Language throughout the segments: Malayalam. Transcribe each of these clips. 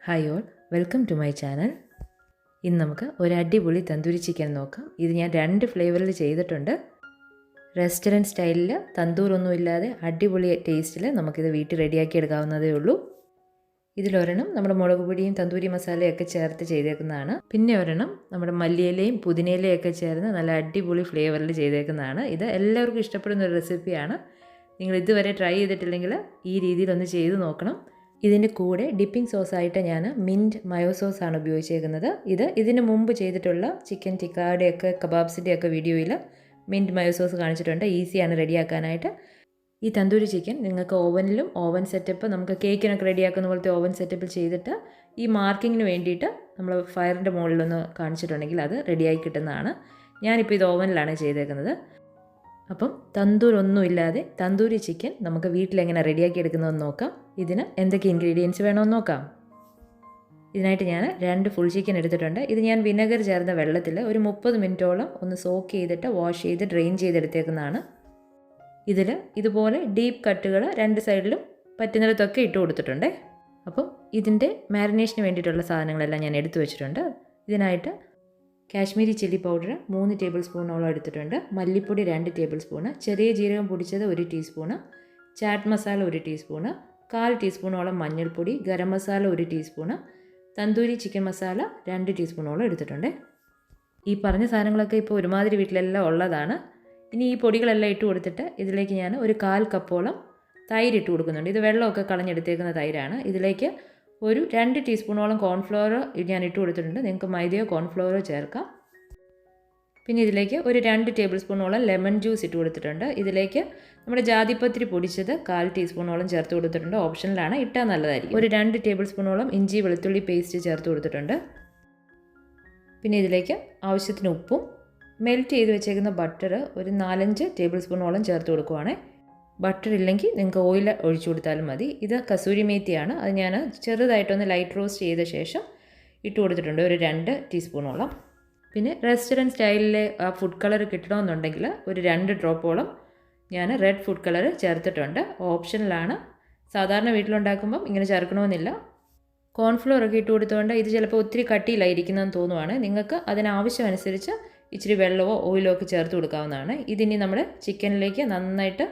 Hi all, welcome to my channel. ഇന്ന് നമുക്ക് ഒരു അടിപൊളി തന്തൂരി ചിക്കൻ നോക്കാം. ഇത് ഞാൻ 2 ഫ്ലേവറിൽ ചെയ്തിട്ടുണ്ട്. റെസ്റ്റോറൻറ്റ് സ്റ്റൈലിൽ തന്തൂരൊന്നുമില്ലാതെ അടിപൊളി ടേസ്റ്റിൽ നമുക്കിത് വീട്ടിൽ റെഡിയാക്കി എടുക്കാവുന്നതേ ഉള്ളൂ. ഇതിലൊരെണ്ണം നമ്മുടെ മുളക് പൊടിയും തന്തൂരി മസാലയൊക്കെ ചേർത്ത് ചെയ്തേക്കുന്നതാണ്. പിന്നെ ഒരെണ്ണം നമ്മുടെ മല്ലിയിലയും പുതിനയിലയും ഒക്കെ ചേർന്ന് നല്ല അടിപൊളി ഫ്ലേവറിൽ ചെയ്തേക്കുന്നതാണ്. ഇത് എല്ലാവർക്കും ഇഷ്ടപ്പെടുന്ന ഒരു റെസിപ്പിയാണ്. നിങ്ങൾ ഇതുവരെ ട്രൈ ചെയ്തിട്ടില്ലെങ്കിൽ ഈ രീതിയിലൊന്ന് ചെയ്ത് നോക്കണം. ഇതിൻ്റെ കൂടെ ഡിപ്പിംഗ് സോസായിട്ട് ഞാൻ മിൻറ്റ് മയോ സോസാണ് ഉപയോഗിച്ചേക്കുന്നത്. ഇതിന് മുമ്പ് ചെയ്തിട്ടുള്ള ചിക്കൻ ടിക്കയുടെയൊക്കെ കബാബ്സിൻ്റെയൊക്കെ വീഡിയോയിൽ മിൻറ്റ് മയോ സോസ് കാണിച്ചിട്ടുണ്ട്. ഈസിയാണ് റെഡിയാക്കാനായിട്ട്. ഈ തന്തൂരി ചിക്കൻ നിങ്ങൾക്ക് ഓവനിലും ഓവൻ സെറ്റപ്പ് നമുക്ക് കേക്കിനൊക്കെ റെഡിയാക്കുന്ന പോലത്തെ ഓവൻ സെറ്റപ്പിൽ ചെയ്തിട്ട് ഈ മാർക്കിങ്ങിന് വേണ്ടിയിട്ട് നമ്മൾ ഫയറിൻ്റെ മുകളിലൊന്ന് കാണിച്ചിട്ടുണ്ടെങ്കിൽ അത് റെഡിയായി കിട്ടുന്നതാണ്. ഞാനിപ്പോൾ ഇത് ഓവനിലാണ് ചെയ്തേക്കുന്നത്. അപ്പം തന്തൂരൊന്നുമില്ലാതെ തന്തൂരി ചിക്കൻ നമുക്ക് വീട്ടിലെങ്ങനെ റെഡിയാക്കി എടുക്കുന്നതെന്ന് നോക്കാം. ഇതിന് എന്തൊക്കെ ഇൻഗ്രീഡിയൻസ് വേണമെന്ന് നോക്കാം. ഇതിനായിട്ട് ഞാൻ 2 ഫുൾ ചിക്കൻ എടുത്തിട്ടുണ്ട്. ഇത് ഞാൻ വിനെഗർ ചേർന്ന വെള്ളത്തിൽ ഒരു 30 മിനിറ്റോളം ഒന്ന് സോക്ക് ചെയ്തിട്ട് വാഷ് ചെയ്ത് ഡ്രെയിൻ ചെയ്തെടുത്തേക്കുന്നതാണ്. ഇതിൽ ഇതുപോലെ ഡീപ്പ് കട്ടുകൾ 2 സൈഡിലും പറ്റുന്നിടത്തൊക്കെ ഇട്ട് കൊടുത്തിട്ടുണ്ട്. അപ്പം ഇതിൻ്റെ മാരിനേഷന് വേണ്ടിയിട്ടുള്ള സാധനങ്ങളെല്ലാം ഞാൻ എടുത്തു വെച്ചിട്ടുണ്ട്. ഇതിനായിട്ട് കാശ്മീരി ചില്ലി പൗഡർ 3 ടേബിൾ സ്പൂണോളം എടുത്തിട്ടുണ്ട്. മല്ലിപ്പൊടി 2 ടേബിൾ സ്പൂണ്, ചെറിയ ജീരകം പൊടിച്ചത് 1 ടീസ്പൂണ്, ചാറ്റ് മസാല 1 ടീസ്പൂണ്, 1/4 ടീസ്പൂണോളം മഞ്ഞൾപ്പൊടി, ഗരം മസാല 1 ടീസ്പൂണ്, തന്തൂരി ചിക്കൻ മസാല 2 ടീസ്പൂണോളം എടുത്തിട്ടുണ്ട്. ഈ പറഞ്ഞ സാധനങ്ങളൊക്കെ ഇപ്പോൾ ഒരുമാതിരി വീട്ടിലെല്ലാം ഉള്ളതാണ്. ഇനി ഈ പൊടികളെല്ലാം ഇട്ട് കൊടുത്തിട്ട് ഇതിലേക്ക് ഞാൻ ഒരു 1/4 കപ്പോളം തൈര് ഇട്ട് കൊടുക്കുന്നുണ്ട്. ഇത് വെള്ളമൊക്കെ കളഞ്ഞെടുത്തേക്കുന്ന തൈരാണ്. ഇതിലേക്ക് ഒരു 2 ടീസ്പൂണോളം കോൺഫ്ലവർ ഞാൻ ഇട്ട് കൊടുത്തിട്ടുണ്ട്. നിങ്ങൾക്ക് മൈദയോ കോൺഫ്ലവറോ ചേർക്കാം. പിന്നെ ഇതിലേക്ക് ഒരു 2 ടേബിൾ സ്പൂണോളം ലെമൺ ജ്യൂസ് ഇട്ട് കൊടുത്തിട്ടുണ്ട്. ഇതിലേക്ക് നമ്മുടെ ജാതിപത്രി പൊടിച്ചത് 1/4 ടീസ്പൂണോളം ചേർത്ത് കൊടുത്തിട്ടുണ്ട്. ഓപ്ഷനിലാണ്, ഇട്ടാൽ നല്ലതായിരിക്കും. ഒരു 2 ടേബിൾ സ്പൂണോളം ഇഞ്ചി വെളുത്തുള്ളി പേസ്റ്റ് ചേർത്ത് കൊടുത്തിട്ടുണ്ട്. പിന്നെ ഇതിലേക്ക് ആവശ്യത്തിന് ഉപ്പും മെൽറ്റ് ചെയ്ത് വെച്ചേക്കുന്ന ബട്ടർ ഒരു 4-5 ടേബിൾ സ്പൂണോളം ചേർത്ത് കൊടുക്കുവാണേ. ബട്ടർ ഇല്ലെങ്കിൽ നിങ്ങൾക്ക് ഓയിൽ ഒഴിച്ചു കൊടുത്താലും മതി. ഇത് കസൂരി മേത്തിയാണ്. അത് ഞാൻ ചെറുതായിട്ടൊന്ന് ലൈറ്റ് റോസ്റ്റ് ചെയ്ത ശേഷം ഇട്ട് കൊടുത്തിട്ടുണ്ട്, ഒരു 2 ടീസ്പൂണോളം. പിന്നെ റെസ്റ്റോറൻറ്റ് സ്റ്റൈലിലെ ആ ഫുഡ് കളർ കിട്ടണമെന്നുണ്ടെങ്കിൽ ഒരു 2 ഡ്രോപ്പോളം ഞാൻ റെഡ് ഫുഡ് കളർ ചേർത്തിട്ടുണ്ട്. ഓപ്ഷനിലാണ്. സാധാരണ വീട്ടിലുണ്ടാക്കുമ്പം ഇങ്ങനെ ചേർക്കണമെന്നില്ല. കോൺഫ്ലോറൊക്കെ ഇട്ട് കൊടുത്തുകൊണ്ട് ഇത് ചിലപ്പോൾ ഒത്തിരി കട്ടിയിലായിരിക്കുന്നതെന്ന് തോന്നുവാണ്. നിങ്ങൾക്ക് അതിനാവശ്യമനുസരിച്ച് ഇച്ചിരി വെള്ളമോ ഓയിലോ ഒക്കെ ചേർത്ത് കൊടുക്കാവുന്നതാണ്. ഇതിനി നമ്മൾ ചിക്കനിലേക്ക് നന്നായിട്ട്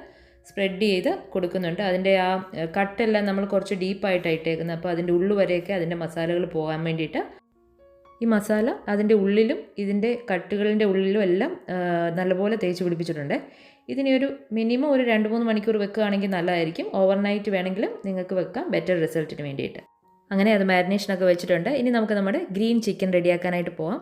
സ്പ്രെഡ് ചെയ്ത് കൊടുക്കുന്നുണ്ട്. അതിൻ്റെ ആ കട്ടെല്ലാം നമ്മൾ കുറച്ച് ഡീപ്പായിട്ടാണ് ഇട്ടേക്കുന്നത്. അപ്പോൾ അതിൻ്റെ ഉള്ളുവരെയൊക്കെ അതിൻ്റെ മസാലകൾ പോകാൻ വേണ്ടിയിട്ട് ഈ മസാല അതിൻ്റെ ഉള്ളിലും ഇതിൻ്റെ കട്ടുകളിൻ്റെ ഉള്ളിലും എല്ലാം നല്ലപോലെ തേച്ച് പിടിപ്പിച്ചിട്ടുണ്ട്. ഇതിനി ഒരു മിനിമം ഒരു 2-3 മണിക്കൂർ വെക്കുകയാണെങ്കിൽ നല്ലതായിരിക്കും. ഓവർനൈറ്റ് വേണമെങ്കിലും നിങ്ങൾക്ക് വെക്കാം, ബെറ്റർ റിസൾട്ടിന് വേണ്ടിയിട്ട്. അങ്ങനെ അത് മാരിനേഷനൊക്കെ വെച്ചിട്ടുണ്ട്. ഇനി നമുക്ക് നമ്മുടെ ഗ്രീൻ ചിക്കൻ റെഡിയാക്കാനായിട്ട് പോകാം.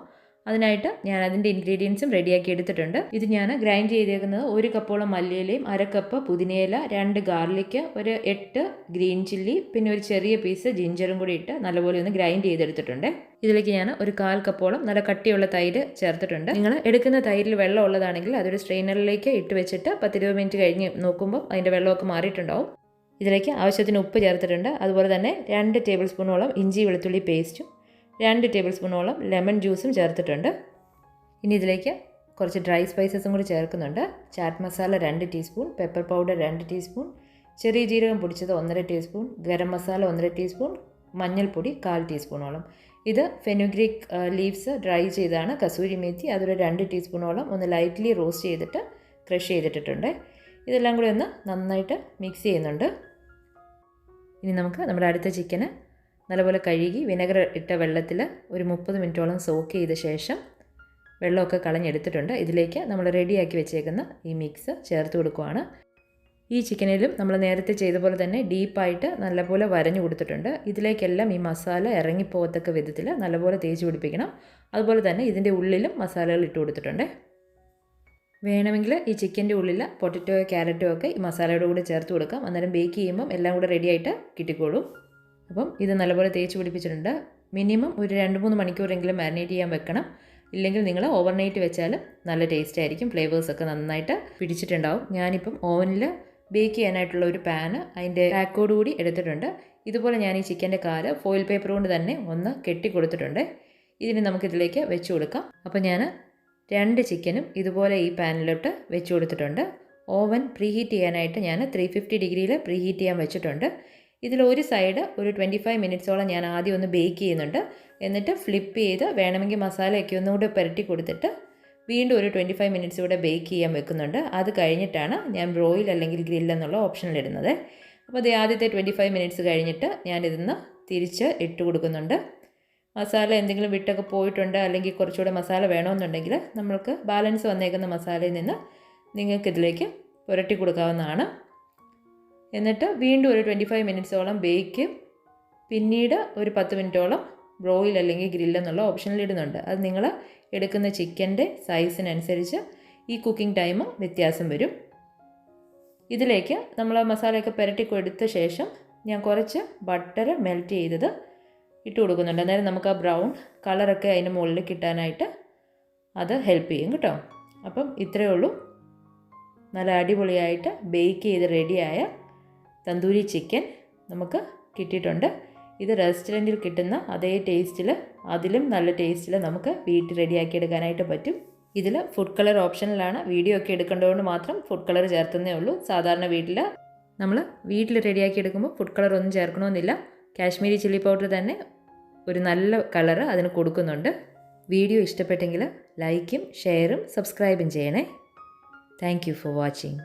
അതിനായിട്ട് ഞാൻ അതിൻ്റെ ഇൻഗ്രീഡിയൻസും റെഡിയാക്കി എടുത്തിട്ടുണ്ട്. ഇത് ഞാൻ ഗ്രൈൻഡ് ചെയ്തേക്കുന്നത് 1 കപ്പോളം മല്ലിയിലയും 1/2 കപ്പ് പുതിനയില, 2 ഗാർലിക്ക്, ഒരു 8 ഗ്രീൻ ചില്ലി, പിന്നെ ഒരു ചെറിയ പീസ് ജിഞ്ചറും കൂടി ഇട്ട് നല്ലപോലെ ഒന്ന് ഗ്രൈൻഡ് ചെയ്തെടുത്തിട്ടുണ്ട്. ഇതിലേക്ക് ഞാൻ ഒരു 1/4 കപ്പോളം നല്ല കട്ടിയുള്ള തൈര് ചേർത്തിട്ടുണ്ട്. നിങ്ങൾ എടുക്കുന്ന തൈരിൽ വെള്ളം ഉള്ളതാണെങ്കിൽ അതൊരു സ്ട്രെയിനറിലേക്ക് ഇട്ട് വെച്ചിട്ട് 10-20 മിനിറ്റ് കഴിഞ്ഞ് നോക്കുമ്പോൾ അതിൻ്റെ വെള്ളമൊക്കെ മാറിയിട്ടുണ്ടാവും. ഇതിലേക്ക് ആവശ്യത്തിന് ഉപ്പ് ചേർത്തിട്ടുണ്ട്. അതുപോലെ തന്നെ 2 ടേബിൾ സ്പൂണോളം ഇഞ്ചി വെളുത്തുള്ളി പേസ്റ്റും 2 ടേബിൾ സ്പൂണോളം ലെമൺ ജ്യൂസും ചേർത്തിട്ടുണ്ട്. ഇനി ഇതിലേക്ക് കുറച്ച് ഡ്രൈ സ്പൈസസും കൂടി ചേർക്കുന്നുണ്ട്. Chat masala 2 teaspoon, pepper powder 2 teaspoon, ചെറിയ ജീരകം പൊടിച്ചത് 1.5 ടീസ്പൂൺ, ഗരം മസാല 1.5 ടീസ്പൂൺ, മഞ്ഞൾപ്പൊടി 1/4 ടീസ്പൂണോളം. ഇത് ഫെനുഗ്രീക്ക് ലീവ്സ് ഡ്രൈ ചെയ്താണ്. കസൂരി മേത്തി അതൊരു 2 ടീസ്പൂണോളം ഒന്ന് ലൈറ്റ്ലി റോസ്റ്റ് ചെയ്തിട്ട് ക്രഷ് ചെയ്തിട്ടിട്ടുണ്ട്. ഇതെല്ലാം കൂടി ഒന്ന് നന്നായിട്ട് മിക്സ് ചെയ്യുന്നുണ്ട്. ഇനി നമുക്ക് നമ്മുടെ അടുത്ത ചിക്കന് നല്ലപോലെ കഴുകി വിനെഗർ ഇട്ട വെള്ളത്തിൽ ഒരു 30 മിനിറ്റോളം സോക്ക് ചെയ്ത ശേഷം വെള്ളമൊക്കെ കളഞ്ഞെടുത്തിട്ടുണ്ട്. ഇതിലേക്ക് നമ്മൾ റെഡിയാക്കി വെച്ചേക്കുന്ന ഈ മിക്സ് ചേർത്ത് കൊടുക്കുകയാണ്. ഈ ചിക്കനിലും നമ്മൾ നേരത്തെ ചെയ്ത പോലെ തന്നെ ഡീപ്പായിട്ട് നല്ലപോലെ വരഞ്ഞു കൊടുത്തിട്ടുണ്ട്. ഇതിലേക്കെല്ലാം ഈ മസാല ഇറങ്ങിപ്പോകത്തക്ക വിധത്തിൽ നല്ലപോലെ തേച്ച് പിടിപ്പിക്കണം. അതുപോലെ തന്നെ ഇതിൻ്റെ ഉള്ളിലും മസാലകൾ ഇട്ട് കൊടുത്തിട്ടുണ്ട്. വേണമെങ്കിൽ ഈ ചിക്കൻ്റെ ഉള്ളിൽ പൊട്ടറ്റോയോ ക്യാരറ്റോ ഒക്കെ ഈ മസാലയുടെ കൂടെ ചേർത്ത് കൊടുക്കാം. അന്നേരം ബേക്ക് ചെയ്യുമ്പം എല്ലാം കൂടെ റെഡിയായിട്ട് കിട്ടിക്കോളും. അപ്പം ഇത് നല്ലപോലെ തേച്ച് പിടിപ്പിച്ചിട്ടുണ്ട്. മിനിമം ഒരു 2-3 മണിക്കൂറെങ്കിലും മാരിനേറ്റ് ചെയ്യാൻ വെക്കണം. ഇല്ലെങ്കിൽ നിങ്ങൾ ഓവർനൈറ്റ് വെച്ചാലും നല്ല ടേസ്റ്റ് ആയിരിക്കും. ഫ്ലേവേഴ്സൊക്കെ നന്നായിട്ട് പിടിച്ചിട്ടുണ്ടാവും. ഞാനിപ്പം ഓവനിൽ ബേക്ക് ചെയ്യാനായിട്ടുള്ള ഒരു പാന് അതിൻ്റെ പാക്കോട് കൂടി എടുത്തിട്ടുണ്ട്. ഇതുപോലെ ഞാൻ ഈ ചിക്കൻ്റെ കാല് ഫോയിൽ പേപ്പർ കൊണ്ട് തന്നെ ഒന്ന് കെട്ടി കൊടുത്തിട്ടുണ്ട്. ഇതിന് നമുക്കിതിലേക്ക് വെച്ച് കൊടുക്കാം. അപ്പോൾ ഞാൻ 2 ചിക്കനും ഇതുപോലെ ഈ പാനിലോട്ട് വെച്ച് കൊടുത്തിട്ടുണ്ട്. ഓവൻ പ്രീഹീറ്റ് ചെയ്യാനായിട്ട് ഞാൻ 350 ഡിഗ്രിയിൽ പ്രീഹീറ്റ് ചെയ്യാൻ വെച്ചിട്ടുണ്ട്. ഇതിലൊരു സൈഡ് ഒരു 25 മിനിറ്റ്സോളം ഞാൻ ആദ്യം ഒന്ന് ബേക്ക് ചെയ്യുന്നുണ്ട്. എന്നിട്ട് ഫ്ലിപ്പ് ചെയ്ത് വേണമെങ്കിൽ മസാലയൊക്കെ ഒന്നുകൂടെ പുരട്ടി കൊടുത്തിട്ട് വീണ്ടും ഒരു 25 മിനിറ്റ്സ് കൂടെ ബേക്ക് ചെയ്യാൻ വെക്കുന്നുണ്ട്. അത് കഴിഞ്ഞിട്ടാണ് ഞാൻ ബ്രോയിൽ അല്ലെങ്കിൽ ഗ്രിൽ എന്നുള്ള ഓപ്ഷനിലിടുന്നത്. അപ്പോൾ അത് ആദ്യത്തെ 25 മിനിറ്റ്സ് കഴിഞ്ഞിട്ട് ഞാനിതൊന്ന് തിരിച്ച് ഇട്ട് കൊടുക്കുന്നുണ്ട്. മസാല എന്തെങ്കിലും വിട്ടൊക്കെ പോയിട്ടുണ്ട് അല്ലെങ്കിൽ കുറച്ചുകൂടെ മസാല വേണമെന്നുണ്ടെങ്കിൽ നമ്മൾക്ക് ബാലൻസ് വന്നേക്കുന്ന മസാലയിൽ നിന്ന് നിങ്ങൾക്കിതിലേക്ക് പുരട്ടി കൊടുക്കാവുന്നതാണ്. എന്നിട്ട് വീണ്ടും ഒരു 25 മിനിറ്റ്സോളം ബേക്ക്, പിന്നീട് ഒരു 10 മിനിറ്റോളം ബ്രോയിൽ അല്ലെങ്കിൽ ഗ്രിൽ എന്നുള്ള ഓപ്ഷനിൽ ഇടുന്നുണ്ട്. അത് നിങ്ങൾ എടുക്കുന്ന ചിക്കൻ്റെ സൈസിനനുസരിച്ച് ഈ കുക്കിംഗ് ടൈം വ്യത്യാസം വരും. ഇതിലേക്ക് നമ്മൾ മസാലയൊക്കെ പുരട്ടി കൊടുത്ത ശേഷം ഞാൻ കുറച്ച് ബട്ടർ മെൽറ്റ് ചെയ്തത് ഇട്ട് കൊടുക്കുന്നുണ്ട്. അന്നേരം നമുക്ക് ആ ബ്രൗൺ കളറൊക്കെ അതിൻ്റെ മുകളിൽ കിട്ടാനായിട്ട് അത് ഹെൽപ്പ് ചെയ്യും കേട്ടോ. അപ്പം ഇത്രയേ ഉള്ളൂ. നല്ല അടിപൊളിയായിട്ട് ബേക്ക് ചെയ്ത് റെഡിയായ തന്തൂരി ചിക്കൻ നമുക്ക് കിട്ടിയിട്ടുണ്ട്. ഇത് റെസ്റ്റോറൻറ്റിൽ കിട്ടുന്ന അതേ ടേസ്റ്റിൽ, അതിലും നല്ല ടേസ്റ്റിൽ നമുക്ക് വീട്ടിൽ റെഡിയാക്കി എടുക്കാനായിട്ട് പറ്റും. ഇതിൽ ഫുഡ് കളർ ഓപ്ഷനിലാണ്. വീഡിയോ ഒക്കെ എടുക്കേണ്ടതുകൊണ്ട് മാത്രം ഫുഡ് കളർ ചേർത്തുന്നേ ഉള്ളൂ. സാധാരണ വീട്ടിൽ റെഡിയാക്കി എടുക്കുമ്പോൾ ഫുഡ് കളർ ഒന്നും ചേർക്കണമെന്നില്ല. കാശ്മീരി ചില്ലി പൗഡർ തന്നെ ഒരു നല്ല കളറ് അതിന് കൊടുക്കുന്നുണ്ട്. വീഡിയോ ഇഷ്ടപ്പെട്ടെങ്കിൽ ലൈക്കും ഷെയറും സബ്സ്ക്രൈബും ചെയ്യണേ. Thank you for watching.